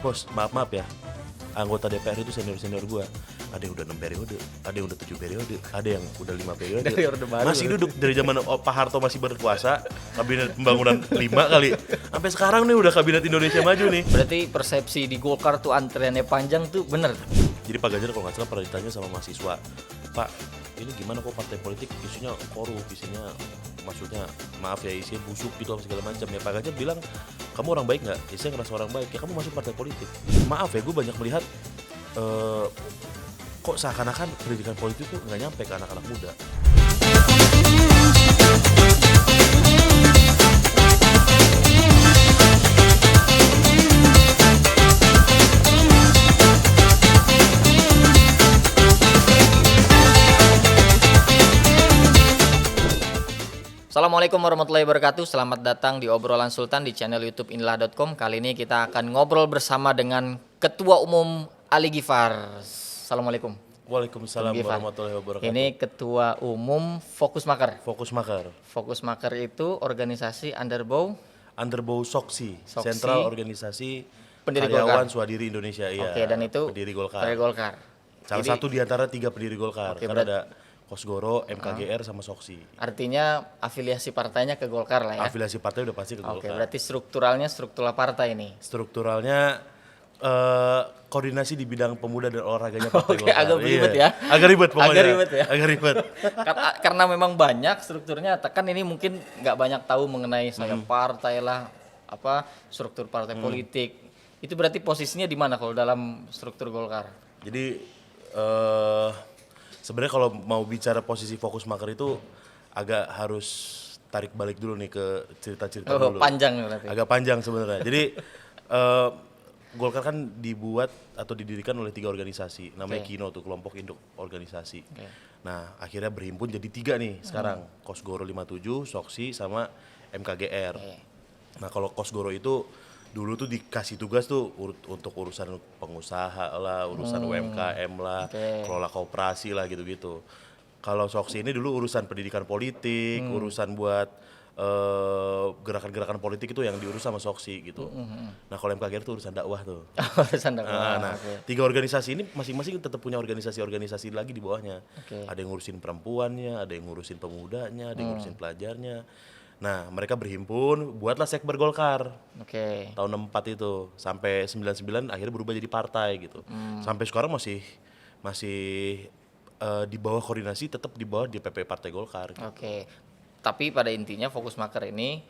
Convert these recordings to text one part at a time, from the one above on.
bos maaf ya, anggota DPR itu senior gua. Ada yang udah 6 periode, ada yang udah 7 periode, ada yang udah 5 periode. Dari Orde Baru masih duduk dari zaman Pak Harto masih berkuasa, kabinet pembangunan 5 kali. Sampai sekarang nih udah kabinet Indonesia Maju nih. Berarti persepsi di Golkar tuh antriannya panjang tuh bener? Jadi Pak Ganjar kalau nggak salah pernah ditanya sama mahasiswa, Pak ini gimana kok partai politik isinya korup, isinya maksudnya maaf ya isinya busuk gitu segala macam ya. Pak Ganjar bilang kamu orang baik nggak? Ya saya ngerasa orang baik ya kamu masuk partai politik. Maaf ya gue banyak melihat kok seakan-akan pendidikan politik tuh nggak nyampe ke anak-anak muda. Assalamualaikum warahmatullahi wabarakatuh. Selamat datang di obrolan Sultan di channel YouTube inilah.com. Kali ini kita akan ngobrol bersama dengan Ketua Umum Ali Gifar. Assalamualaikum. Waalaikumsalam warahmatullahi wabarakatuh. Ini Ketua Umum Fokus Maker. Fokus Maker. Fokus Maker itu organisasi Underbow Soksi, Sentral Organisasi Pendiri Karyawan Golkar. Swadiri Indonesia. Iya. Oke, dan itu pendiri Golkar. Golkar. Salah satu di antara 3 pendiri Golkar. Oke, Karena ada Kosgoro, MKGR sama Soksi. Artinya afiliasi partainya ke Golkar lah ya. Afiliasi partai udah pasti ke Golkar. Oke, berarti struktural partai ini. Strukturalnya koordinasi di bidang pemuda dan olahraganya Partai Oke, Golkar. agak ribet ya. Agak ribet pokoknya. Agak ribet ya. Agak ribet. Karena memang banyak strukturnya, tekan ini mungkin nggak banyak tahu mengenai saya partai lah, apa struktur partai politik. Itu berarti posisinya di mana kalau dalam struktur Golkar? Jadi sebenarnya kalau mau bicara posisi Fokus Maker itu agak harus tarik balik dulu nih ke cerita-cerita dulu. Panjang berarti. Agak panjang sebenarnya. Jadi Golkar kan dibuat atau didirikan oleh 3 organisasi, namanya KINO tuh, kelompok induk organisasi. Nah, akhirnya berhimpun jadi 3 nih sekarang, Kosgoro 57, Soksi sama MKGR. Nah, kalau Kosgoro itu dulu tuh dikasih tugas tuh untuk urusan pengusaha lah, urusan UMKM lah, kelola koperasi lah gitu-gitu. Kalau Soksi ini dulu urusan pendidikan politik, urusan buat gerakan-gerakan politik itu yang diurus sama Soksi gitu. Nah kalau MKGR itu urusan dakwah tuh. Urusan dakwah. Nah, 3 organisasi ini masing-masing tetap punya organisasi-organisasi lagi di bawahnya. Ada yang ngurusin perempuannya, ada yang ngurusin pemudanya, ada yang ngurusin pelajarnya. Nah mereka berhimpun, buatlah Sekber Golkar. Tahun 64 itu sampai 99 akhirnya berubah jadi partai gitu. Sampai sekarang masih di bawah koordinasi, tetap di bawah DPP Partai Golkar. Gitu. Tapi pada intinya Fokus Maker ini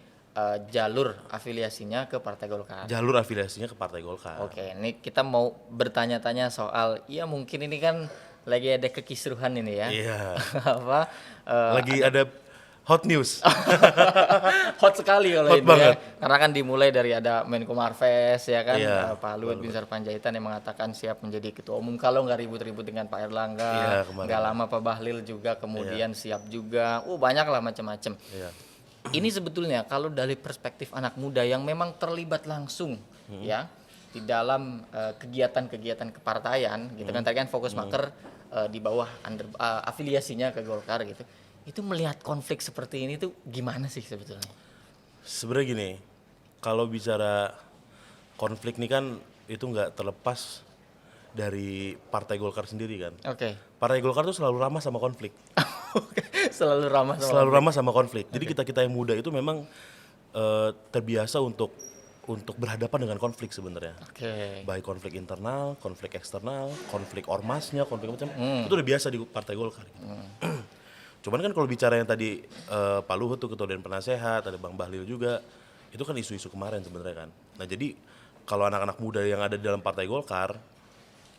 jalur afiliasinya ke Partai Golkar. Jalur afiliasinya ke Partai Golkar. Oke, ini kita mau bertanya-tanya soal, ya mungkin ini kan lagi ada kekisruhan ini ya. Iya. Apa? Lagi ada hot news. Hot sekali kalau Hot ini banget. ya. Karena kan dimulai dari ada Menko Marves ya kan, Iya, Pak Luhut Binsar Panjaitan yang mengatakan siap menjadi ketua umum kalau nggak ribut-ribut dengan Pak Erlangga. Iya, kemarin. Nggak lama Pak Bahlil juga kemudian siap juga. Banyak lah macam-macam. Iya. Ini sebetulnya kalau dari perspektif anak muda yang memang terlibat langsung ya di dalam kegiatan-kegiatan kepartaian gitu kan, tadi kan Fokus Maker di bawah afiliasinya ke Golkar gitu. Itu melihat konflik seperti ini tuh gimana sih sebetulnya? Sebenarnya gini, kalau bicara konflik nih kan itu nggak terlepas dari Partai Golkar sendiri kan. Partai Golkar tuh selalu ramah sama konflik. Selalu ramah sama konflik. Jadi kita yang muda itu memang terbiasa untuk berhadapan dengan konflik sebenarnya. Baik konflik internal, konflik eksternal, konflik ormasnya, konflik macam itu udah biasa di Partai Golkar. Gitu. Cuman kan kalau bicara yang tadi Pak Luhut tuh ketua Dewan Penasehat, ada Bang Bahlil juga, itu kan isu-isu kemarin sebenarnya kan. Nah jadi kalau anak-anak muda yang ada di dalam Partai Golkar,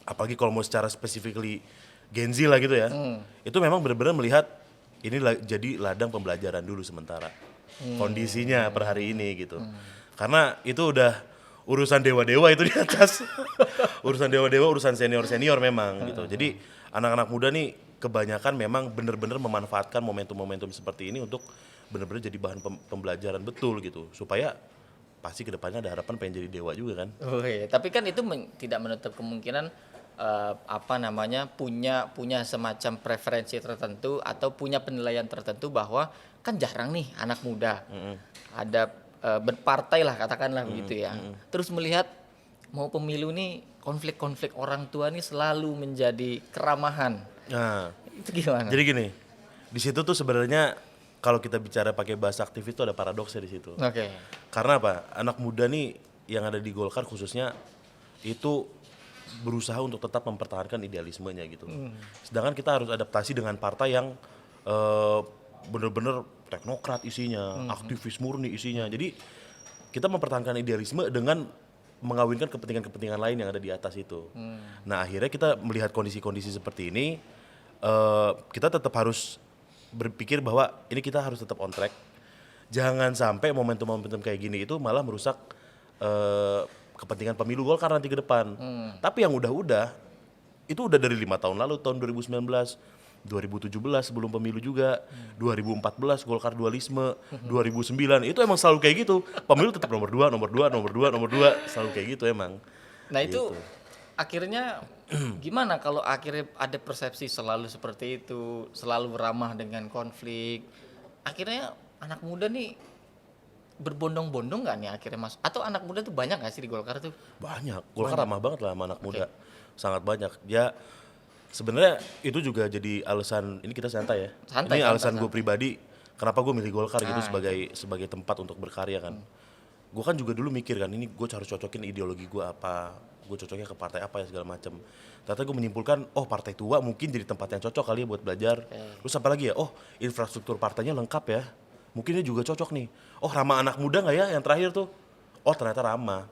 apalagi kalau mau secara specifically Gen Z lah gitu ya, itu memang benar-benar melihat ini jadi ladang pembelajaran dulu sementara kondisinya per hari ini gitu. Karena itu udah urusan dewa-dewa itu di atas, urusan dewa-dewa, urusan senior-senior memang gitu. Jadi anak-anak muda nih kebanyakan memang benar-benar memanfaatkan momentum-momentum seperti ini untuk benar-benar jadi bahan pembelajaran betul gitu, supaya pasti kedepannya ada harapan pengen jadi dewa juga kan. Tapi kan itu tidak menutup kemungkinan punya semacam preferensi tertentu atau punya penilaian tertentu bahwa kan jarang nih anak muda ada berpartai lah katakanlah begitu ya. Terus melihat mau pemilu nih konflik-konflik orang tua nih selalu menjadi keramahan. Nah, Itu gimana? jadi gini, di situ tuh sebenarnya kalau kita bicara pakai bahasa aktivis itu ada paradoksnya di situ. Oke. Karena apa? Anak muda nih yang ada di Golkar khususnya itu berusaha untuk tetap mempertahankan idealismenya gitu. Sedangkan kita harus adaptasi dengan partai yang bener-bener teknokrat isinya, aktivis murni isinya. Jadi kita mempertahankan idealisme dengan mengawinkan kepentingan-kepentingan lain yang ada di atas itu. Nah akhirnya kita melihat kondisi-kondisi seperti ini, kita tetap harus berpikir bahwa ini kita harus tetap on track. Jangan sampai momentum-momentum kayak gini itu malah merusak kepentingan pemilu Golkar nanti ke depan. Tapi yang udah-udah, itu udah dari 5 tahun lalu, tahun 2019, 2017 sebelum pemilu juga, 2014 Golkar dualisme, 2009 itu emang selalu kayak gitu. Pemilu tetap nomor 2, selalu kayak gitu emang. Nah itu Gitu. akhirnya gimana kalau akhirnya ada persepsi selalu seperti itu, selalu ramah dengan konflik. Akhirnya anak muda nih berbondong-bondong nggak nih akhirnya mas? Atau anak muda tuh banyak nggak sih di Golkar tuh? Banyak, Golkar ramah banget lah sama anak muda. Sangat banyak. Dia sebenarnya itu juga jadi alasan, ini kita santai ya. Santai, Ini alasan santai. gue pribadi kenapa gue milih Golkar gitu Ah, sebagai tempat untuk berkarya kan. Gue kan juga dulu mikir kan, ini gue harus cocokin ideologi gue apa, gue cocoknya ke partai apa ya segala macam. Ternyata gue menyimpulkan, oh partai tua mungkin jadi tempat yang cocok kali ya buat belajar. Terus apa lagi ya, oh infrastruktur partainya lengkap ya, mungkin ini juga cocok nih. Oh ramah anak muda nggak ya yang terakhir tuh? Oh ternyata ramah.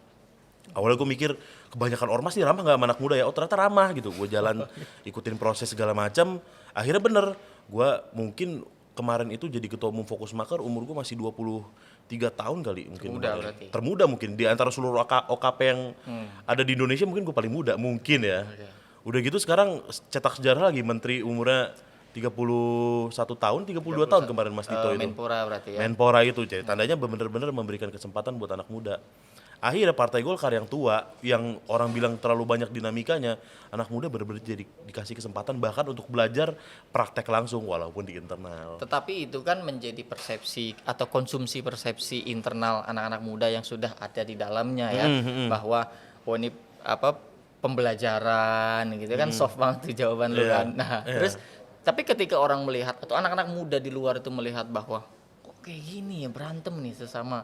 Awalnya gue mikir kebanyakan ormas nih ramah nggak sama anak muda ya, oh ternyata ramah gitu. Gue jalan ikutin proses segala macam, akhirnya bener. Gue mungkin kemarin itu jadi ketua umum Fokus Maker, umur gue masih 23 tahun kali mungkin. Termuda kemarin. berarti. Termuda mungkin, di antara seluruh OKP yang ada di Indonesia mungkin gue paling muda, mungkin ya. Udah gitu sekarang cetak sejarah lagi, menteri umurnya 31 tahun, 32 tahun kemarin Mas Dito itu. Menpora berarti ya. Menpora itu, jadi tandanya benar-benar memberikan kesempatan buat anak muda. Akhirnya partai Golkar yang tua, yang orang bilang terlalu banyak dinamikanya, anak muda benar-benar jadi dikasih kesempatan bahkan untuk belajar praktek langsung walaupun di internal. Tetapi itu kan menjadi persepsi atau konsumsi persepsi internal anak-anak muda yang sudah ada di dalamnya ya, bahwa oh ini apa pembelajaran gitu kan, soft banget tuh jawaban lu Iya, kan. Nah, terus tapi ketika orang melihat atau anak-anak muda di luar itu melihat bahwa kok kayak gini ya berantem nih sesama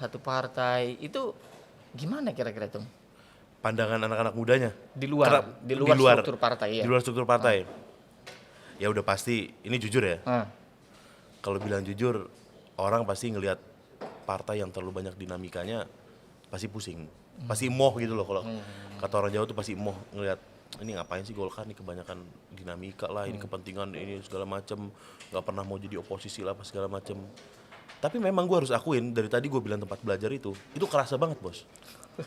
satu partai, itu gimana kira-kira tuh Pandangan anak-anak mudanya di luar struktur partai ya? di luar struktur partai. Ya udah pasti, ini jujur ya. Ah, Kalau bilang jujur, orang pasti ngelihat partai yang terlalu banyak dinamikanya pasti pusing, pasti emoh gitu loh. Kalau kata orang Jawa tuh pasti emoh ngelihat ini ngapain sih Golkar nih, kebanyakan dinamika lah, ini kepentingan ini segala macem, nggak pernah mau jadi oposisi lah apa segala macem. Tapi memang gue harus akuin, dari tadi gue bilang tempat belajar itu kerasa banget bos.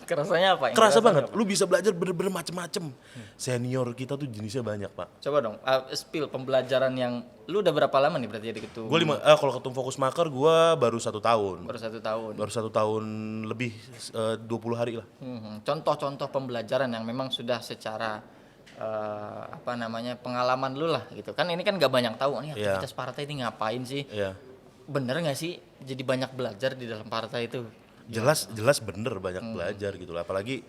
kerasanya apa? Yang Kerasa kerasa banget, apa? lu bisa belajar bener-bener macem-macem. Senior kita tuh jenisnya banyak pak. Coba dong, spill pembelajaran yang lu udah berapa lama nih berarti jadi ketua? Gue kalau ketum Fokus Maker gue baru 1 tahun. Baru 1 tahun. Baru 1 tahun lebih, 20 hari lah. Contoh-contoh pembelajaran yang memang sudah secara apa namanya pengalaman lu lah gitu kan, ini kan gak banyak tahu nih Iya. aktivitas partai ini ngapain sih, Iya. bener nggak sih jadi banyak belajar di dalam partai itu? Jelas bener banyak belajar gitu lah. Apalagi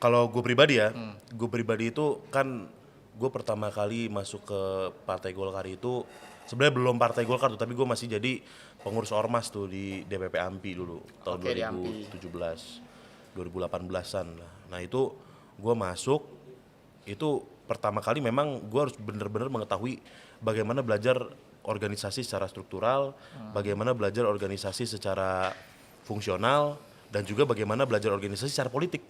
kalau gue pribadi ya, gue pribadi itu kan gue pertama kali masuk ke Partai Golkar itu sebenarnya belum Partai Golkar tuh, tapi gue masih jadi pengurus ormas tuh di DPP AMPI dulu tahun Oke, di AMPI. 2017, 2018-an lah. Nah itu gue masuk, itu pertama kali memang gue harus bener-bener mengetahui bagaimana belajar organisasi secara struktural, bagaimana belajar organisasi secara fungsional, dan juga bagaimana belajar organisasi secara politik.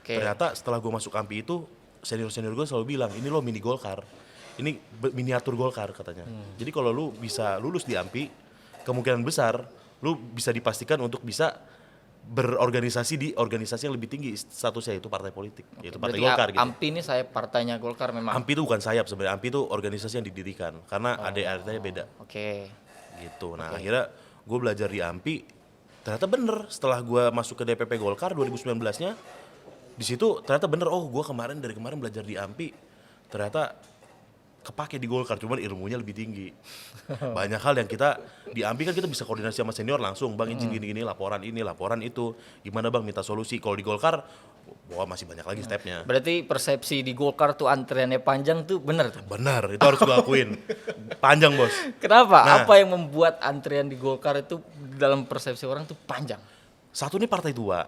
Oke. Ternyata setelah gue masuk AMPI itu, senior-senior gue selalu bilang, ini lo mini Golkar, ini miniatur Golkar katanya. Jadi kalau lu bisa lulus di AMPI, kemungkinan besar lu bisa dipastikan untuk bisa berorganisasi di organisasi yang lebih tinggi statusnya, itu partai politik, yaitu partai Berarti Golkar gitu. AMPI ini saya partainya Golkar memang. AMPI itu bukan sayap sebenarnya, AMPI itu organisasi yang didirikan karena AD-AD-nya beda Oke. gitu. Nah akhirnya gue belajar di AMPI, ternyata bener setelah gue masuk ke DPP Golkar 2019-nya, di situ ternyata bener, oh gue dari kemarin belajar di AMPI, ternyata kepake di Golkar, cuman ilmunya lebih tinggi. Banyak hal yang kita diambil kan kita bisa koordinasi sama senior langsung, Bang izin gini-gini, laporan ini, laporan itu. Gimana Bang minta solusi. Kalau di Golkar, wah masih banyak lagi stepnya. Berarti persepsi di Golkar tuh antriannya panjang tuh benar tuh? Benar, itu harus gue akuin. Panjang bos. Kenapa? Nah. Apa yang membuat antrian di Golkar itu dalam persepsi orang tuh panjang? Satu ini partai tua,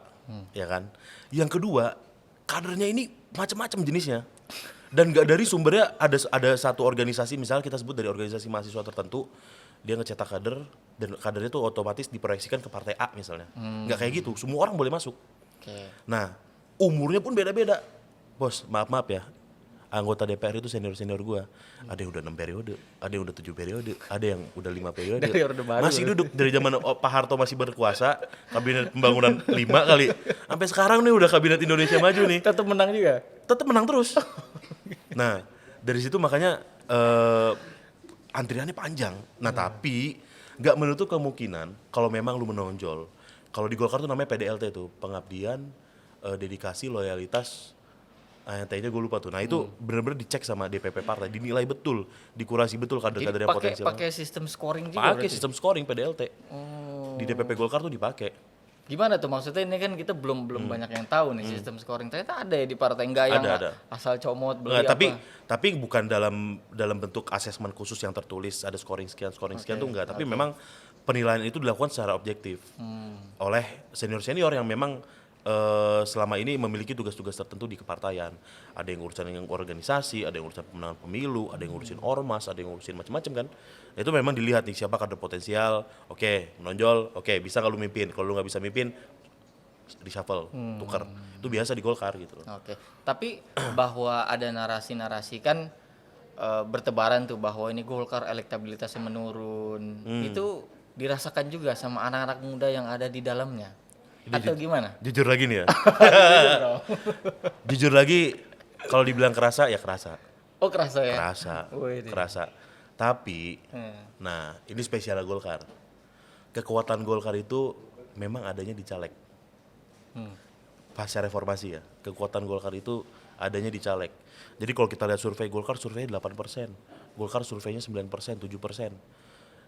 ya kan. Yang kedua, kadernya ini macam-macam jenisnya. Dan nggak dari sumbernya ada satu organisasi, misalnya kita sebut dari organisasi mahasiswa tertentu, dia ngecetak kader dan kadernya itu otomatis diproyeksikan ke partai A misalnya. Nggak kayak gitu, semua orang boleh masuk. Nah, umurnya pun beda-beda. Bos, maaf ya, anggota DPR itu senior-senior gua. Ada yang udah 6 periode, ada yang udah 7 periode, ada yang udah 5 periode. Dari Orde Baru. Masih duduk dari zaman Pak Harto masih berkuasa, kabinet pembangunan 5 kali. Sampai sekarang nih udah kabinet Indonesia Maju nih. Tetap menang juga? Tetap menang terus. Nah, dari situ makanya antriannya panjang. Nah, tapi nggak menutup kemungkinan kalau memang lu menonjol. Kalau di Golkar tuh namanya PDLT tuh, pengabdian, dedikasi, loyalitas, yang T-nya gue lupa tuh. Nah, itu benar-benar dicek sama DPP partai, dinilai betul, dikurasi betul kader-kader yang potensial. Pakai sistem scoring juga? Pakai sistem scoring PDLT. Di DPP Golkar tuh dipakai. Gimana tuh maksudnya, ini kan kita belum banyak yang tahu nih sistem scoring. Ternyata ada ya di partai, enggak yang Ada. asal comot beli Nggak, apa. tapi bukan dalam bentuk asesmen khusus yang tertulis ada scoring sekian tuh enggak, tapi memang penilaian itu dilakukan secara objektif oleh senior-senior yang memang selama ini memiliki tugas-tugas tertentu di kepartaian. Ada yang urusan dengan organisasi, ada yang urusan pemenangan pemilu, ada yang ngurusin ormas, ada yang ngurusin macam-macam kan. Itu memang dilihat nih siapa kader potensial, oke, menonjol, oke, bisa nggak lu mimpin, kalau lu nggak bisa mimpin, reshuffle, tuker. Itu biasa di Golkar gitu. Oke, tapi bahwa ada narasi-narasi kan bertebaran tuh bahwa ini Golkar elektabilitasnya menurun, itu dirasakan juga sama anak-anak muda yang ada di dalamnya. Atau gimana? Jujur lagi nih ya. Jujur lagi, kalau dibilang kerasa ya kerasa. Oh kerasa ya? Kerasa. Tapi, nah ini spesial Golkar. Kekuatan Golkar itu memang adanya di caleg. Pasca reformasi ya, kekuatan Golkar itu adanya di caleg. Jadi kalau kita lihat survei Golkar, surveinya 8%. Golkar surveinya 9%, 7%.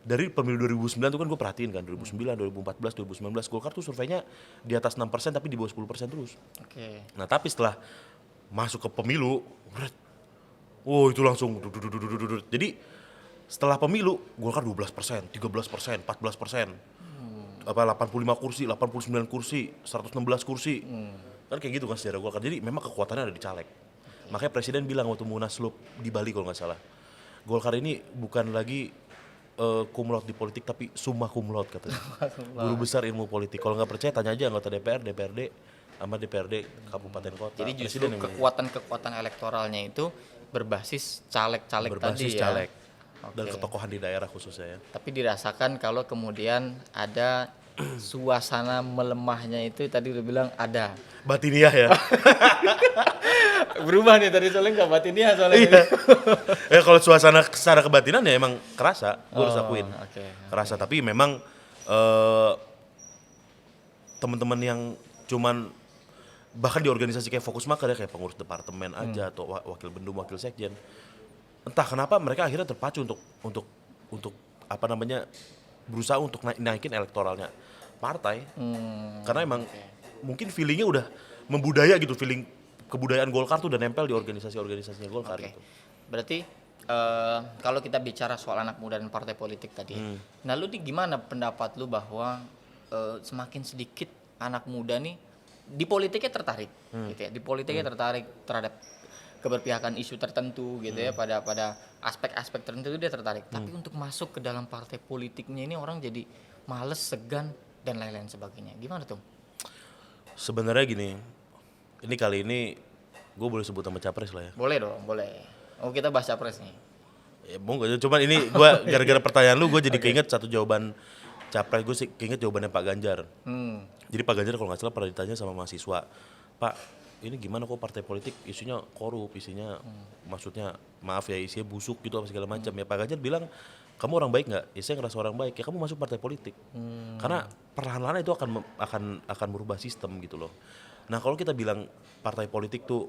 Dari pemilu 2009 tuh kan gue perhatiin kan, 2009, 2014, 2019, Golkar tuh surveinya di atas 6% tapi di bawah 10% terus. Nah tapi setelah masuk ke pemilu, itu langsung jadi setelah pemilu Golkar 12%, 13%, 14%, 85 kursi, 89 kursi, 116 kursi, kan kayak gitu kan sejarah Golkar. Jadi memang kekuatannya ada di caleg. Makanya Presiden bilang waktu Munaslup di Bali kalau nggak salah, Golkar ini bukan lagi kumlot di politik tapi summa kumlot katanya. Guru besar ilmu politik. Kalau nggak percaya tanya aja anggota DPR, DPRD sama DPRD kabupaten kota. Jadi justru kekuatan elektoralnya itu berbasis caleg-caleg tadi ya. Caleg. Dan ketokohan di daerah khususnya ya. Tapi dirasakan kalau kemudian ada suasana melemahnya itu tadi udah bilang ada. Batiniah ya. Berubah nih tadi soalnya nggak batiniah soalnya. Iya. Kalau suasana secara kebatinan ya emang kerasa, gue harus akuin. Kerasa, tapi memang teman-teman yang cuman bahkan di organisasi kayak Fokus Maker ya, kayak pengurus departemen aja atau wakil bendum, wakil sekjen, entah kenapa mereka akhirnya terpacu untuk apa namanya, berusaha untuk naikin elektoralnya partai. Karena emang mungkin feelingnya udah membudaya gitu, feeling kebudayaan Golkar tuh udah nempel di organisasi-organisasinya Golkar gitu. Berarti kalau kita bicara soal anak muda dan partai politik tadi, nah lu nih gimana pendapat lu bahwa semakin sedikit anak muda nih di politiknya tertarik, gitu ya, di politiknya tertarik terhadap keberpihakan isu tertentu gitu ya, pada aspek-aspek tertentu dia tertarik. Tapi untuk masuk ke dalam partai politiknya ini orang jadi males, segan dan lain-lain sebagainya. Gimana tuh? Sebenarnya gini, ini kali ini gue boleh sebut sama capres lah ya. Boleh dong, boleh. Oh kita bahas capres nih. Ya monggo, cuman ini gue gara-gara pertanyaan lu gue jadi keinget satu jawaban capres, gue sih keinget jawabannya Pak Ganjar. Jadi Pak Ganjar kalau nggak salah pernah ditanya sama mahasiswa, Pak ini gimana kok partai politik isunya korup, isinya maksudnya maaf ya isinya busuk gitu apa segala macam. Ya Pak Ganjar bilang, kamu orang baik nggak? Ya saya ngerasa orang baik. Ya kamu masuk partai politik. Karena perlahan-lahan itu akan merubah sistem gitu loh. Nah kalau kita bilang partai politik tuh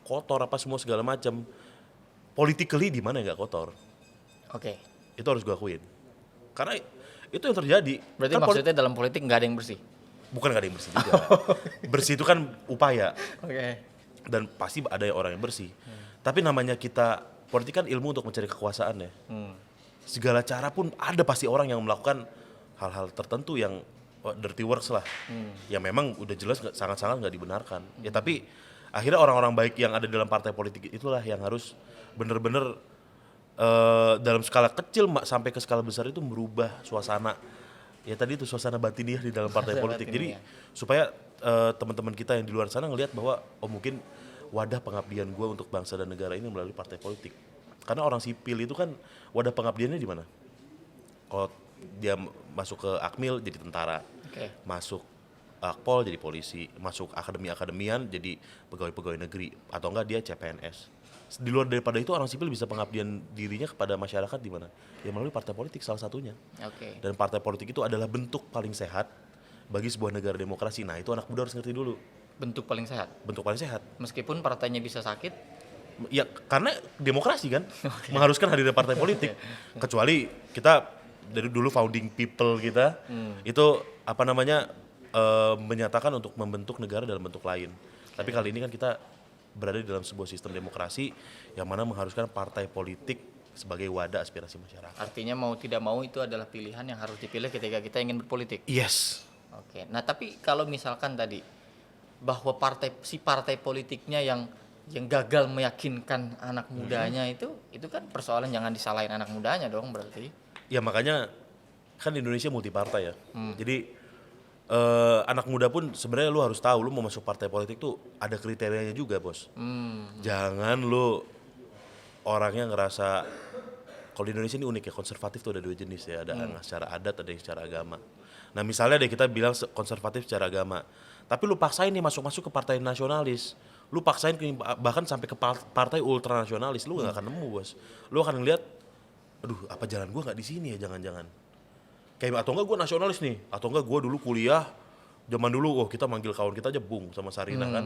kotor apa semua segala macam, politically di mana nggak kotor. Oke. Itu harus gue akuin. Karena itu yang terjadi. Berarti kan maksudnya dalam politik nggak ada yang bersih? Bukan nggak ada yang bersih juga. Bersih itu kan upaya. Oke. Dan pasti ada orang yang bersih. Tapi namanya kita, politik kan ilmu untuk mencari kekuasaan ya. Segala cara pun ada pasti orang yang melakukan hal-hal tertentu yang dirty works lah. Yang memang udah jelas sangat-sangat nggak dibenarkan. Ya tapi akhirnya orang-orang baik yang ada dalam partai politik itulah yang harus bener-bener dalam skala kecil sampai ke skala besar itu merubah suasana. Ya tadi itu suasana batiniah di dalam partai politik. Jadi supaya teman-teman kita yang di luar sana ngelihat bahwa mungkin wadah pengabdian gue untuk bangsa dan negara ini melalui partai politik. Karena orang sipil itu kan wadah pengabdiannya di mana? Kalau dia masuk ke Akmil jadi tentara, masuk Akpol jadi polisi, masuk akademi-akademian jadi pegawai-pegawai negeri, atau enggak dia CPNS. Di luar daripada itu orang sipil bisa pengabdian dirinya kepada masyarakat di mana? Ya melalui partai politik salah satunya. Dan partai politik itu adalah bentuk paling sehat bagi sebuah negara demokrasi. Nah itu anak muda harus ngerti dulu. Bentuk paling sehat? Bentuk paling sehat. Meskipun partainya bisa sakit? Ya karena demokrasi kan mengharuskan hadirnya partai politik. Kecuali kita dari dulu founding people kita itu menyatakan untuk membentuk negara dalam bentuk lain. Tapi kali ini kan kita berada di dalam sebuah sistem demokrasi yang mana mengharuskan partai politik sebagai wadah aspirasi masyarakat. Artinya mau tidak mau itu adalah pilihan yang harus dipilih ketika kita ingin berpolitik. Yes. Oke. Nah tapi kalau misalkan tadi bahwa partai politiknya yang gagal meyakinkan anak mudanya itu kan persoalan, jangan disalahin anak mudanya dong berarti. Ya makanya kan Indonesia multi partai ya. Jadi anak muda pun sebenarnya lu harus tahu lu mau masuk partai politik tuh ada kriterianya juga, Bos. Jangan lu orangnya ngerasa, kalau di Indonesia ini unik ya, konservatif tuh ada dua jenis ya, ada yang secara adat, ada yang secara agama. Nah misalnya deh kita bilang konservatif secara agama, tapi lu paksain nih masuk ke partai nasionalis, lu paksain bahkan sampai ke partai ultranasionalis, lu nggak akan nemu, Bos. Lu akan ngeliat, aduh apa jalan gua nggak di sini ya, jangan-jangan. Kayak atau enggak gue nasionalis nih, atau enggak gue dulu kuliah zaman dulu kita manggil kawan kita aja Bung sama Sarina kan.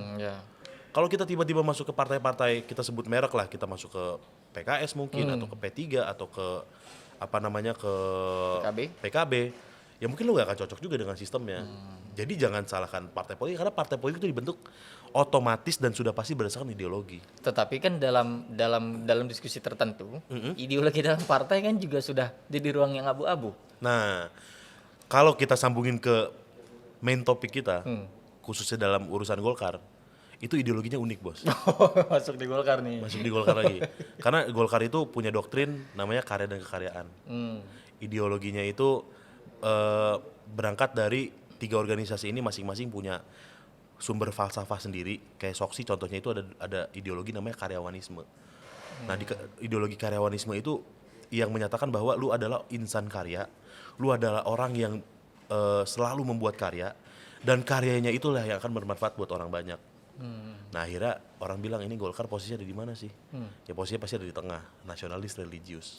Kalau kita tiba-tiba masuk ke partai-partai, kita sebut merek lah, kita masuk ke PKS mungkin atau ke P3 atau ke ke PKB, ya mungkin lu gak akan cocok juga dengan sistemnya. Jadi jangan salahkan partai politik, karena partai politik itu dibentuk otomatis dan sudah pasti berdasarkan ideologi. Tetapi kan dalam diskusi tertentu, ideologi dalam partai kan juga sudah jadi ruang yang abu-abu. Nah, kalau kita sambungin ke main topik kita, khususnya dalam urusan Golkar, itu ideologinya unik, Bos. Masuk di Golkar nih. Masuk di Golkar lagi. Karena Golkar itu punya doktrin namanya karya dan kekaryaan. Ideologinya itu berangkat dari 3 organisasi ini masing-masing punya sumber falsafah sendiri. Kayak Soksi contohnya itu ada ideologi namanya karyawanisme. Nah, di ideologi karyawanisme itu yang menyatakan bahwa lu adalah insan karya, lu adalah orang yang selalu membuat karya, dan karyanya itulah yang akan bermanfaat buat orang banyak. Nah akhirnya orang bilang ini Golkar posisinya ada di mana sih? Ya posisinya pasti ada di tengah, nasionalis religius.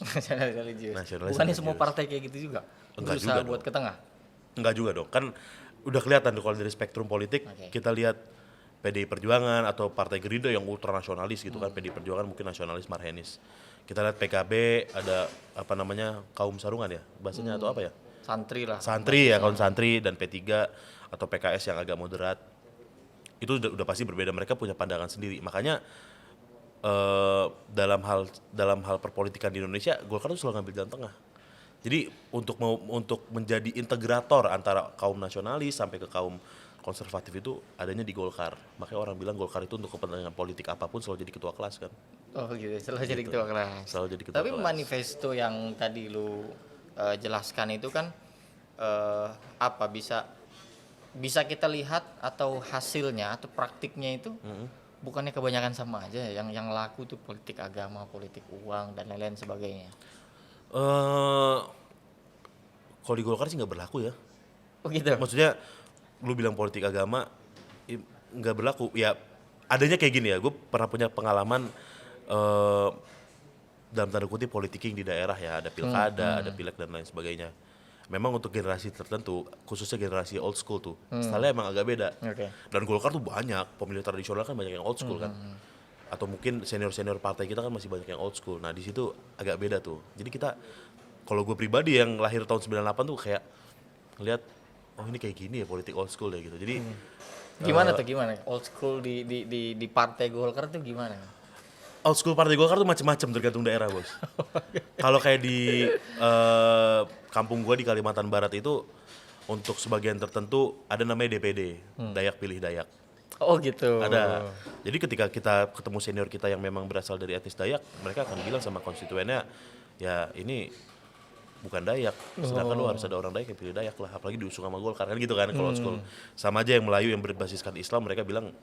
Bukannya semua partai kayak gitu juga? Enggak berusaha juga buat dong. ke tengah? Enggak juga dong, kan udah kelihatan tuh kalau dari spektrum politik. Kita lihat PDI Perjuangan atau Partai Gerindra yang ultranasionalis gitu kan. PDI Perjuangan mungkin nasionalis marhenis. Kita lihat PKB ada kaum sarungan ya bahasanya atau apa ya? Santri lah. Santri ya, kaum santri, dan P3 atau PKS yang agak moderat. Itu udah pasti berbeda, mereka punya pandangan sendiri. Makanya dalam hal perpolitikan di Indonesia, Golkar itu selalu ngambil jalan tengah. Jadi untuk menjadi integrator antara kaum nasionalis sampai ke kaum konservatif itu adanya di Golkar. Makanya orang bilang Golkar itu untuk kepentingan politik apapun selalu jadi ketua kelas kan. Oh gitu, selalu jadi ketua kelas. Selalu jadi ketua Tapi kelas. manifesto yang tadi lu jelaskan itu kan bisa kita lihat atau hasilnya atau praktiknya itu bukannya kebanyakan sama aja, yang laku tuh politik agama, politik uang dan lain-lain sebagainya. Kalau di Golkar sih nggak berlaku ya. Oh gitu. Maksudnya lu bilang politik agama nggak berlaku. Ya adanya kayak gini ya. Gue pernah punya pengalaman dalam tanda kutip politik di daerah ya. Ada pilkada, ada pileg dan lain sebagainya. Memang untuk generasi tertentu, khususnya generasi old school tuh, stylenya emang agak beda. Dan Golkar tuh banyak, pemilih tradisional kan banyak yang old school kan. atau mungkin senior-senior partai kita kan masih banyak yang old school. Nah di situ agak beda tuh. Jadi kita, kalau gue pribadi yang lahir tahun 98 tuh kayak ngeliat, oh ini kayak gini ya politik old school ya gitu. Jadi Gimana old school di Partai Golkar tuh gimana? old school partai Golkar tuh macam-macam tergantung daerah, Bos. Kalau kayak di kampung gua di Kalimantan Barat itu, untuk sebagian tertentu ada namanya DPD, Dayak Pilih Dayak. Oh gitu. Ada. Jadi ketika kita ketemu senior kita yang memang berasal dari etnis Dayak, mereka akan bilang sama konstituennya, ya ini bukan Dayak, sedangkan lu harus ada orang Dayak yang pilih Dayak lah, apalagi diusung sama Golkar kan gitu kan kalau old school. Sama aja yang Melayu yang berbasiskan Islam, mereka bilang,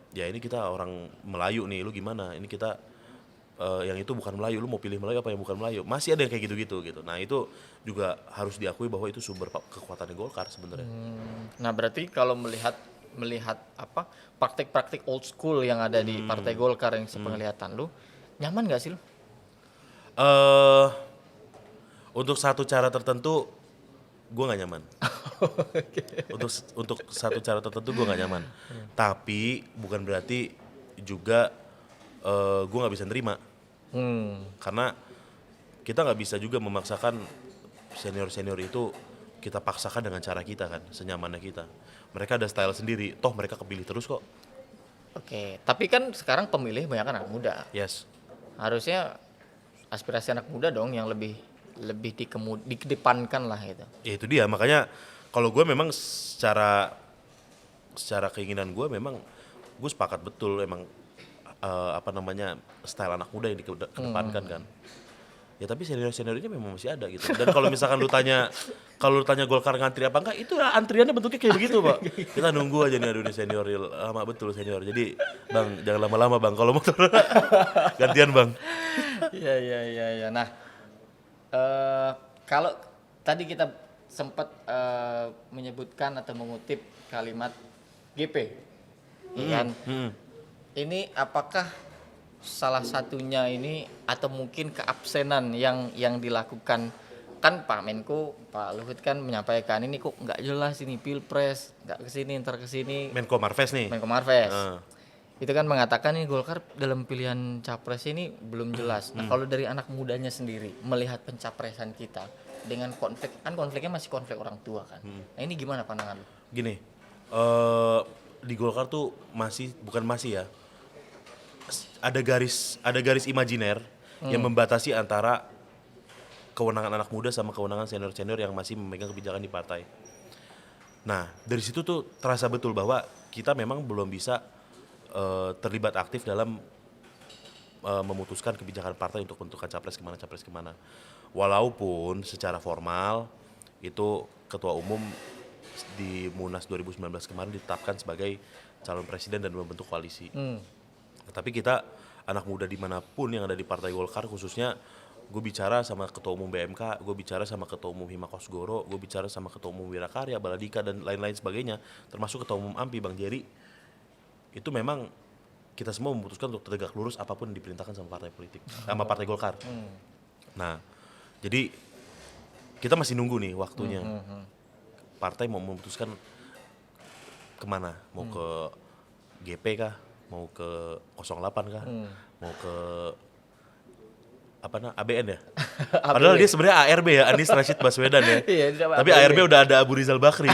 ya ini kita orang Melayu nih, lu gimana? Ini kita yang itu bukan Melayu, lu mau pilih Melayu apa yang bukan Melayu? Masih ada yang kayak gitu-gitu gitu. Nah itu juga harus diakui bahwa itu sumber kekuatannya Golkar sebenarnya. Nah berarti kalau melihat apa praktik-praktik old school yang ada di Partai Golkar yang sepenglihatan lu, nyaman nggak sih lu? Untuk satu cara tertentu gue nggak nyaman. Untuk satu cara tertentu gue nggak nyaman. Tapi bukan berarti juga gue nggak bisa nerima. Karena kita nggak bisa juga memaksakan senior itu kita paksakan dengan cara kita kan, senyamannya kita. Mereka ada style sendiri, toh mereka kepilih terus kok. Oke, tapi kan sekarang pemilih banyak anak muda. Yes. Harusnya aspirasi anak muda dong yang lebih dikedepankan lah gitu. Ya itu dia, makanya kalau gue memang secara keinginan gue memang gue sepakat betul emang style anak muda yang dikedepankan kan. Ya tapi senior-seniornya memang masih ada gitu. Dan kalau misalkan lu tanya Golkar ngantri apa enggak, itu antriannya bentuknya kayak begitu, Pak. Kita nunggu aja nih, aduh ini senior, lama betul senior. Jadi, Bang, jangan lama-lama, Bang. Kalau motor gantian, Bang. Iya. Nah, kalau tadi kita sempat menyebutkan atau mengutip kalimat GP, ya kan? Ini apakah salah satunya ini atau mungkin keabsenan yang dilakukan, kan Pak Menko, Pak Luhut kan menyampaikan ini kok nggak jelas ini pilpres, nggak kesini ntar kesini. Menko Marves nih. Menko Marves. Itu kan mengatakan ini Golkar dalam pilihan capres ini belum jelas. Nah, kalau dari anak mudanya sendiri melihat pencapresan kita dengan konfliknya masih konflik orang tua kan. Nah ini gimana pandangan lu? Gini, di Golkar tuh bukan masih ya. Ada garis imajiner yang membatasi antara kewenangan anak muda sama kewenangan senior-senior yang masih memegang kebijakan di partai. Nah, dari situ tuh terasa betul bahwa kita memang belum bisa terlibat aktif dalam memutuskan kebijakan partai untuk bentukan capres kemana. Walaupun secara formal itu ketua umum di Munas 2019 kemarin ditetapkan sebagai calon presiden dan membentuk koalisi. Tapi kita anak muda dimanapun yang ada di Partai Golkar, khususnya gue bicara sama ketua umum BMK, gue bicara sama ketua umum Hima Kosgoro, gue bicara sama ketua umum Wirakarya, Baladika dan lain-lain sebagainya, termasuk ketua umum AMPI Bang Jerry, itu memang kita semua memutuskan untuk tegak lurus apapun yang diperintahkan sama partai politik, sama Partai Golkar. Nah, jadi kita masih nunggu nih waktunya. Partai mau memutuskan kemana, mau ke GP kah? Mau ke 08 kah? Mau ke ABN ya? Padahal dia sebenarnya ARB ya, Anies Rashid Baswedan ya. Iya, tapi ARB udah ada Abu Rizal Bakri.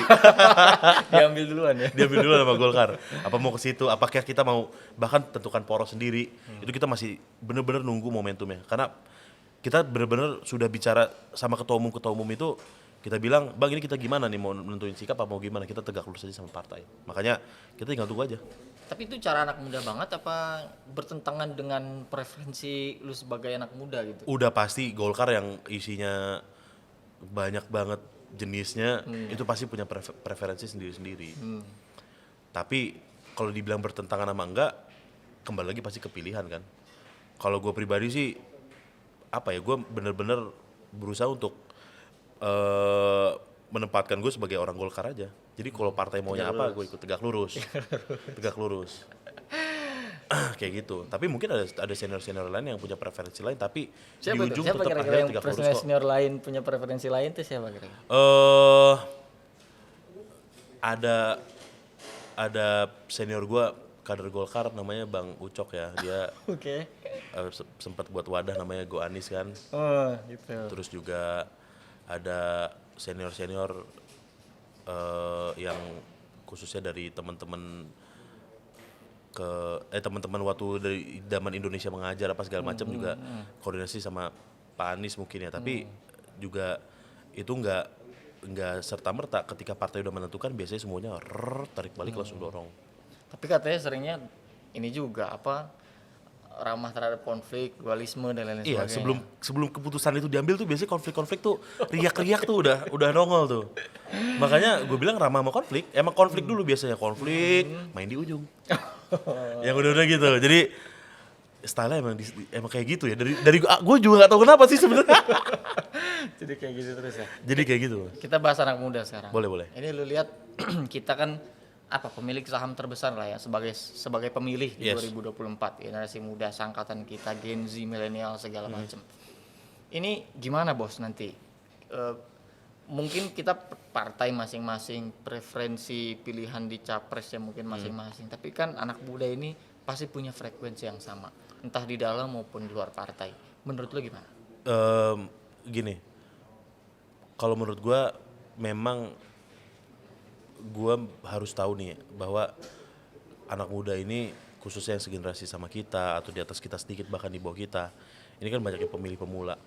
Diambil duluan ya. Diambil duluan sama Golkar. Apa mau ke situ? Apakah kita mau bahkan tentukan poros sendiri? Itu kita masih benar-benar nunggu momentumnya. Karena kita benar-benar sudah bicara sama ketua umum itu, kita bilang, Bang ini kita gimana nih, mau nentuin sikap apa mau gimana? Kita tegak lurus aja sama partai. Makanya kita tinggal tunggu aja. Tapi itu cara anak muda banget apa bertentangan dengan preferensi lu sebagai anak muda gitu? Udah pasti Golkar yang isinya banyak banget jenisnya, itu pasti punya preferensi sendiri-sendiri. Tapi kalau dibilang bertentangan sama enggak, kembali lagi pasti kepilihan kan. Kalau gue pribadi sih, gue bener-bener berusaha untuk menempatkan gue sebagai orang Golkar aja. Jadi kalau partai maunya apa, gue ikut tegak lurus. Kayak gitu. Tapi mungkin ada senior lain yang punya preferensi lain, tapi di ujung tetap akhirnya tegak lurus kok. Senior lain punya preferensi lain tuh siapa kira-kira? Ada senior gue kader Golkar namanya Bang Ucok ya. Dia Oke. sempat buat wadah namanya Go Anis kan. Oh, gitu. Terus juga ada senior-senior yang khususnya dari teman-teman teman-teman waktu dari zaman Indonesia mengajar apa segala macam juga koordinasi sama Pak Anies mungkin ya. Tapi juga itu nggak serta-merta ketika partai udah menentukan biasanya semuanya tarik balik langsung dorong. Tapi katanya seringnya ini juga ramah terhadap konflik, dualisme dan lain-lain Iya, sebagainya. sebelum keputusan itu diambil tuh biasanya konflik-konflik tuh riak-riak tuh udah nongol tuh. Makanya gue bilang ramah sama konflik. Emang konflik dulu biasanya konflik, main di ujung. Yang udah gitu. Jadi style emang kayak gitu ya. Dari gue juga nggak tahu kenapa sih sebenarnya. Jadi kayak gitu terus ya. Jadi kayak gitu. Kita bahas anak muda sekarang. Boleh. Ini lu lihat kita kan pemilik saham terbesar lah ya sebagai pemilih di Yes. 2024 generasi muda seangkatan kita Gen Z milenial segala macam. Ini gimana bos nanti? Mungkin kita partai masing-masing preferensi pilihan di capresnya mungkin masing-masing. Tapi kan anak muda ini pasti punya frekuensi yang sama entah di dalam maupun di luar partai. Menurut lu gimana? Gini, kalau menurut gue memang gue harus tahu nih bahwa anak muda ini khususnya yang segenerasi sama kita atau di atas kita sedikit bahkan di bawah kita ini kan banyak yang pemilih pemula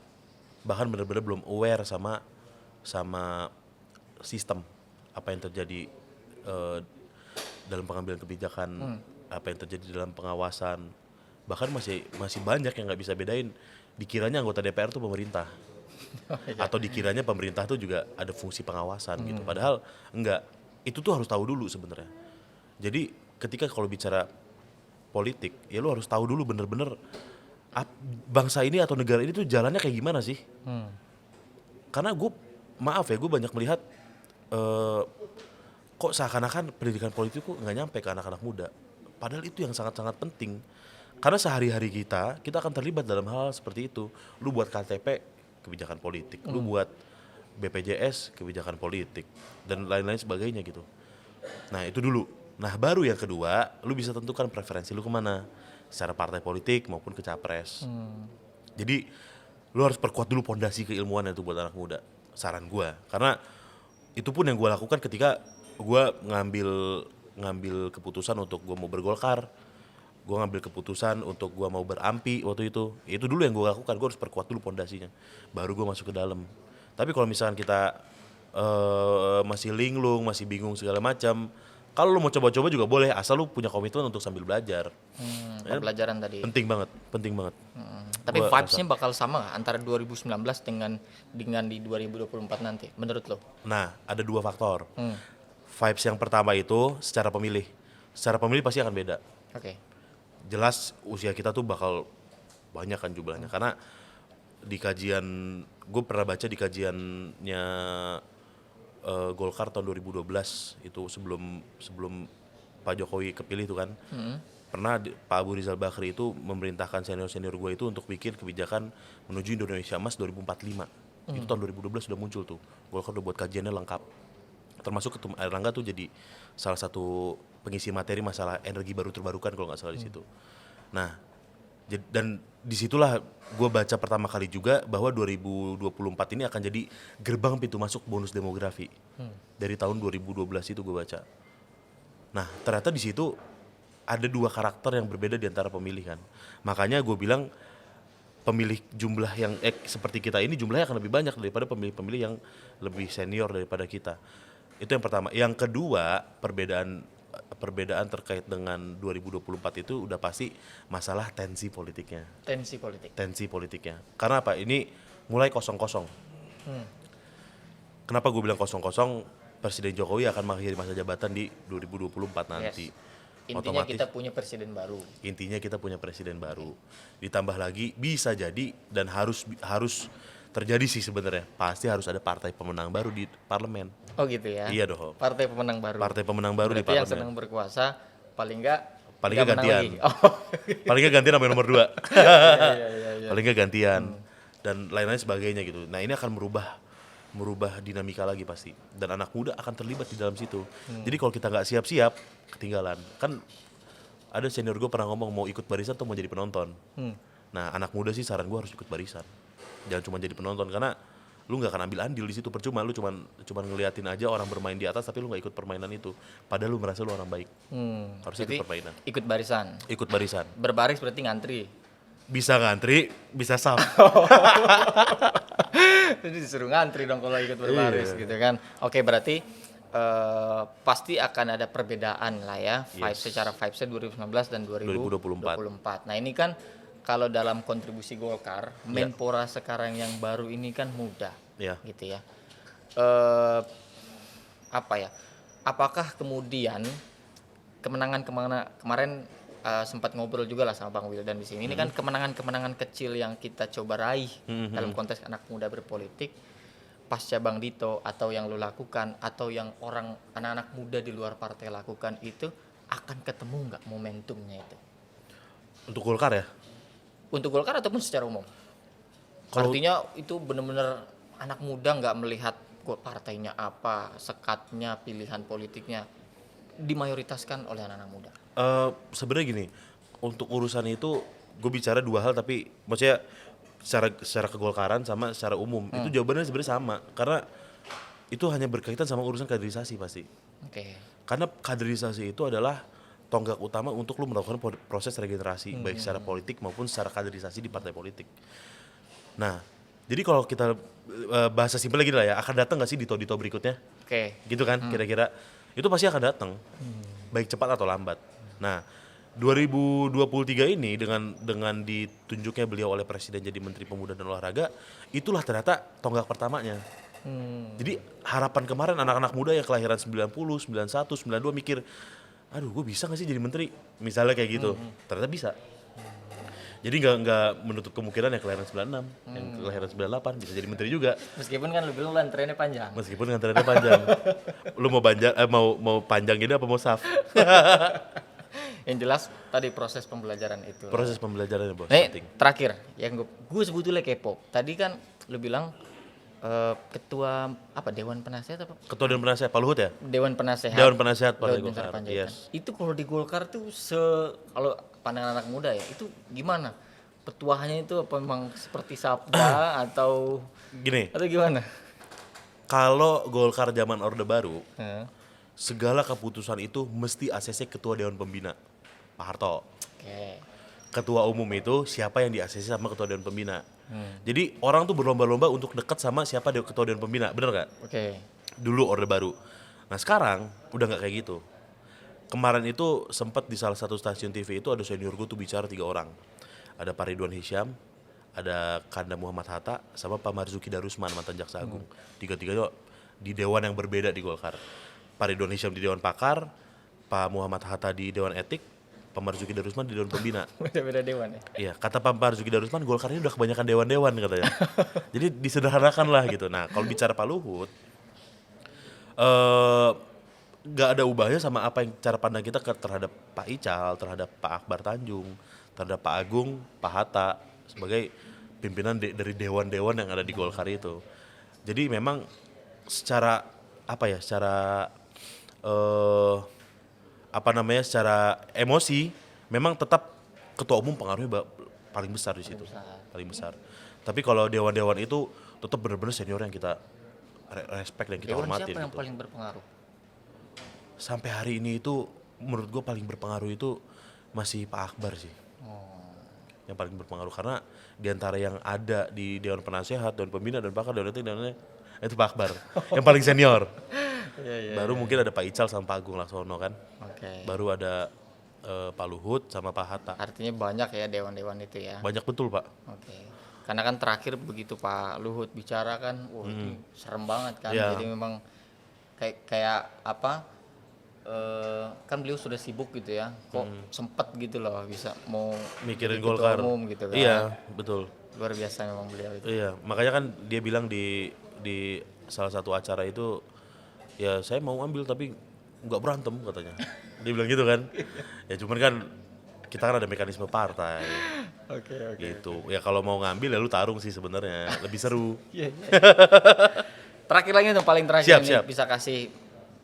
bahkan benar-benar belum aware sama sistem apa yang terjadi dalam pengambilan kebijakan apa yang terjadi dalam pengawasan bahkan masih banyak yang nggak bisa bedain dikiranya anggota DPR tuh pemerintah atau dikiranya pemerintah tuh juga ada fungsi pengawasan gitu padahal enggak. Itu tuh harus tahu dulu sebenarnya. Jadi ketika kalau bicara politik, ya lu harus tahu dulu bener-bener bangsa ini atau negara ini tuh jalannya kayak gimana sih? Karena gue banyak melihat kok seakan-akan pendidikan politik kok nggak nyampe ke anak-anak muda. Padahal itu yang sangat-sangat penting. Karena sehari-hari kita akan terlibat dalam hal seperti itu. Lu buat KTP, kebijakan politik. Lu buat BPJS, kebijakan politik dan lain-lain sebagainya gitu. Nah itu dulu. Nah baru yang kedua, lu bisa tentukan preferensi lu kemana, secara partai politik maupun ke capres. Jadi lu harus perkuat dulu pondasi keilmuan itu buat anak muda. Saran gue, karena itu pun yang gue lakukan ketika gue ngambil keputusan untuk gue mau bergolkar, gue ngambil keputusan untuk gue mau berampi waktu itu. Itu dulu yang gue lakukan, gue harus perkuat dulu pondasinya, baru gue masuk ke dalam. Tapi kalau misalkan kita masih linglung, masih bingung segala macam, kalau lu mau coba-coba juga boleh, asal lu punya komitmen untuk sambil belajar. Pembelajaran tadi. Penting banget. Tapi Gua vibes-nya bakal sama nggak antara 2019 dengan di 2024 nanti, menurut lo? Nah, ada dua faktor. Vibes yang pertama itu secara pemilih. Secara pemilih pasti akan beda. Oke. Jelas usia kita tuh bakal banyak kan jumlahnya. Karena di kajian, gue pernah baca di kajiannya Golkar tahun 2012 itu sebelum Pak Jokowi kepilih itu kan. Pernah Pak Abu Rizal Bakri itu memerintahkan senior-senior gue itu untuk bikin kebijakan menuju Indonesia Emas 2045. Itu tahun 2012 sudah muncul tuh. Golkar udah buat kajiannya lengkap. Termasuk Ketum Airlangga tuh jadi salah satu pengisi materi masalah energi baru terbarukan kalau nggak salah di situ. Nah, dan disitulah gue baca pertama kali juga bahwa 2024 ini akan jadi gerbang pintu masuk bonus demografi. Dari tahun 2012 itu gue baca. Nah, ternyata di situ ada dua karakter yang berbeda di antara pemilih kan. Makanya gue bilang pemilih jumlah yang seperti kita ini jumlahnya akan lebih banyak daripada pemilih-pemilih yang lebih senior daripada kita. Itu yang pertama. Yang kedua, perbedaan terkait dengan 2024 itu udah pasti masalah tensi politiknya. Tensi politiknya. Karena apa? Ini mulai kosong-kosong. Kenapa gue bilang kosong-kosong? Presiden Jokowi akan mengakhiri masa jabatan di 2024 nanti. Yes. Intinya kita punya presiden baru. Ditambah lagi bisa jadi dan harus terjadi sih sebenarnya. Pasti harus ada partai pemenang baru di parlemen. Oh gitu ya. Iya dong. Partai pemenang baru Berarti di parlemen. Yang sedang berkuasa paling nggak gantian. Paling nggak gantian sampai nomor 2. Iya. Paling nggak gantian dan lain-lain sebagainya gitu. Nah ini akan merubah dinamika lagi pasti, dan anak muda akan terlibat di dalam situ. Jadi kalau kita nggak siap-siap ketinggalan. Kan ada senior gue pernah ngomong mau ikut barisan atau mau jadi penonton. Nah anak muda sih saran gue harus ikut barisan, jangan cuma jadi penonton, karena lu nggak akan ambil andil di situ, percuma lu cuman ngeliatin aja orang bermain di atas tapi lu nggak ikut permainan itu, padahal lu merasa lu orang baik. Harus ikut permainan. Ikut barisan. Ikut barisan. Berbaris berarti ngantri. Bisa ngantri, bisa saf. Jadi disuruh ngantri dong kalau ikut berbaris gitu kan. Oke, berarti pasti akan ada perbedaan lah ya, secara vibes-nya 2019 dan 2024. Nah ini kan kalau dalam kontribusi Golkar, Menpora sekarang yang baru ini kan muda, gitu ya. Apa ya? Apakah kemudian kemenangan kemarin sempat ngobrol juga lah sama Bang Wildan di sini. Ini kan kemenangan-kemenangan kecil yang kita coba raih dalam konteks anak muda berpolitik. Pasca Bang Dito atau yang lo lakukan atau yang anak-anak muda di luar partai lakukan itu akan ketemu nggak momentumnya itu? Untuk Golkar ya? Untuk Golkar ataupun secara umum? Artinya itu benar-benar anak muda nggak melihat partainya apa, sekatnya, pilihan politiknya dimayoritaskan oleh anak-anak muda. Sebenarnya gini, untuk urusan itu gue bicara dua hal, tapi maksudnya secara kegolkaran sama secara umum itu jawabannya sebenarnya sama, karena itu hanya berkaitan sama urusan kaderisasi pasti. Karena kaderisasi itu adalah tonggak utama untuk lu melakukan proses regenerasi baik secara politik maupun secara kaderisasi di partai politik. Nah, jadi kalau kita bahasa simpel lagi lah ya, akan datang nggak sih Dito berikutnya? Gitu kan, kira-kira itu pasti akan datang, baik cepat atau lambat. Nah, 2023 ini dengan ditunjuknya beliau oleh Presiden jadi Menteri Pemuda dan Olahraga, itulah ternyata tonggak pertamanya. Jadi harapan kemarin anak-anak muda yang kelahiran 90, 91, 92 mikir, aduh gue bisa gak sih jadi menteri? Misalnya kayak gitu, ternyata bisa. Jadi nggak menutup kemungkinan yang kelahiran 96, yang kelahiran 98 bisa jadi menteri juga. Meskipun kan lu bilang antreannya panjang. Meskipun antreannya panjang. Lu mau panjang gini apa mau saf? Yang jelas tadi proses pembelajaran itu. Proses pembelajaran bos. Terakhir yang gue sebetulnya kepo. Tadi kan lu bilang ketua apa Dewan Penasehat apa? Ketua Dewan Penasehat Pak Luhut ya? Dewan Penasehat. Dewan Penasehat Partai Golkar. Yes. Itu kalau di Golkar tuh kalau pandangan anak muda ya itu gimana? Petuahnya itu apa memang seperti sabda atau gini? Atau gimana? Kalau Golkar zaman Orde Baru, segala keputusan itu mesti ACC Ketua Dewan Pembina, Pak Harto. Ketua umum itu siapa yang di ACC sama Ketua Dewan Pembina. Jadi orang tuh berlomba-lomba untuk dekat sama siapa Ketua Dewan Pembina, bener nggak? Dulu Orde Baru. Nah sekarang udah nggak kayak gitu. Kemarin itu sempat di salah satu stasiun TV itu ada senior gue tuh bicara 3 orang. Ada Pak Ridwan Hisyam, ada Kanda Muhammad Hatta, sama Pak Marzuki Darusman mantan Jaksa Agung. Tiga-tiganya di dewan yang berbeda di Golkar. Pak Ridwan Hisyam di Dewan Pakar, Pak Muhammad Hatta di Dewan Etik, Pak Marzuki Darusman di Dewan Pembina. Beda-beda dewan ya? Iya, kata Pak Marzuki Darusman, Golkar ini udah kebanyakan dewan-dewan katanya. Jadi disederhanakan lah gitu. Nah, kalau bicara Pak Luhut, gak ada ubahnya sama apa yang cara pandang kita terhadap Pak Ical, terhadap Pak Akbar Tanjung, terhadap Pak Agung, Pak Hatta, sebagai pimpinan dari dewan-dewan yang ada di Golkar itu. Jadi memang secara secara emosi memang tetap ketua umum pengaruhnya paling besar di situ, paling besar. Tapi kalau dewan-dewan itu tetap benar-benar senior yang kita respect dan kita hormati. Siapa yang paling berpengaruh? Sampai hari ini itu menurut gue paling berpengaruh itu masih Pak Akbar sih. Yang paling berpengaruh karena diantara yang ada di Dewan Penasehat, Dewan Pembina, dan Pakar, Dewan Etik, itu Pak Akbar yang paling senior. Baru mungkin ada Pak Ical sama Pak Agung Laksono kan. Baru ada Pak Luhut sama Pak Hatta. Artinya banyak ya dewan-dewan itu ya. Banyak betul Pak. Karena kan terakhir begitu Pak Luhut bicara kan, itu serem banget kan. Jadi memang kayak apa? Kan beliau sudah sibuk gitu ya. Kok sempet gitu loh bisa mau mikirin Golkar umum gitu kan. Iya, betul. Luar biasa memang beliau itu. Iya, makanya kan dia bilang di salah satu acara itu, ya saya mau ambil tapi nggak berantem katanya. Dia bilang gitu kan. Ya cuman kan kita kan ada mekanisme partai. Gitu. Ya kalau mau ngambil ya lu tarung sih sebenarnya, lebih seru. Terakhir lagi dong, paling terakhir siap. Bisa kasih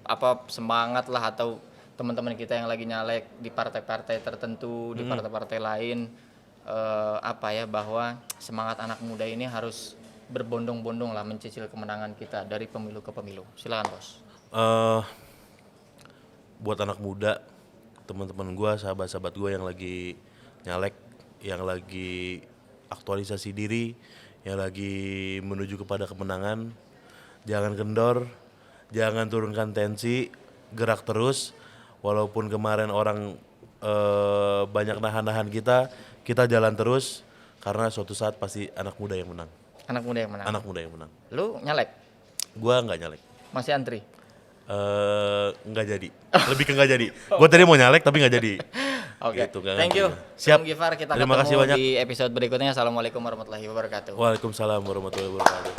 apa semangat lah atau teman-teman kita yang lagi nyalek di partai-partai tertentu, di partai-partai lain, bahwa semangat anak muda ini harus berbondong-bondong lah mencicil kemenangan kita dari pemilu ke pemilu. Silakan bos. Buat anak muda, teman-teman gue, sahabat-sahabat gue yang lagi nyalek, yang lagi aktualisasi diri, yang lagi menuju kepada kemenangan, jangan kendor, jangan turunkan tensi, gerak terus. Walaupun kemarin orang banyak nahan-nahan kita jalan terus, karena suatu saat pasti anak muda yang menang. Anak muda yang menang. Anak muda yang menang. Lu nyalek? Gua nggak nyalek. Masih antri? Nggak jadi. Lebih ke nggak jadi. Gua tadi mau nyalek tapi nggak jadi. Oke. Gitu, Thank you. Siap. Bung Gifar, kita Terima kasih ketemu banyak. di episode berikutnya. Assalamualaikum warahmatullahi wabarakatuh. Waalaikumsalam warahmatullahi wabarakatuh.